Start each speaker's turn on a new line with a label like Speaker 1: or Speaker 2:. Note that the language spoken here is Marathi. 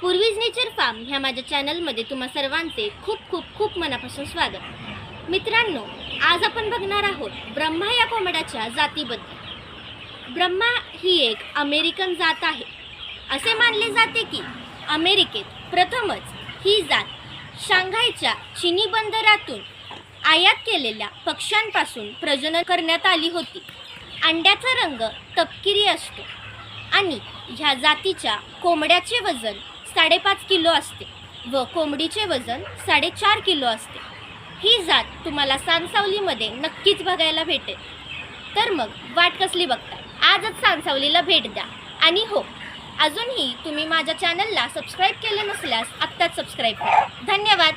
Speaker 1: पूर्वीज नेचर फार्म ह्या माझ्या चॅनलमध्ये तुम्हा सर्वांचे खूप खूप खूप मनापासून स्वागत। मित्रांनो, आज आपण बघणार आहोत ब्रह्मा या कोंबड्याच्या जातीबद्दल। ब्रह्मा ही एक अमेरिकन जात आहे। असे मानले जाते की अमेरिकेत प्रथमच ही जात शांघायच्या चिनी बंदरातून आयात केलेल्या पक्ष्यांपासून प्रजनन करण्यात आली होती। अंड्याचा रंग तपकिरी असतो आणि ह्या जातीच्या कोंबड्याचे वजन 5.5 किलो असते व कोंबडीचे वजन 4.5 किलो असते। ही जात तुम्हाला सानसावलीमध्ये नक्कीच बघायला भेटेल। तर मग वाट कसली बघताय, आजच सानसावलीला भेट द्या। आणि हो, अजूनही तुम्ही माझ्या चॅनलला सबस्क्राईब केले नसल्यास आत्ताच सबस्क्राईब करा। धन्यवाद।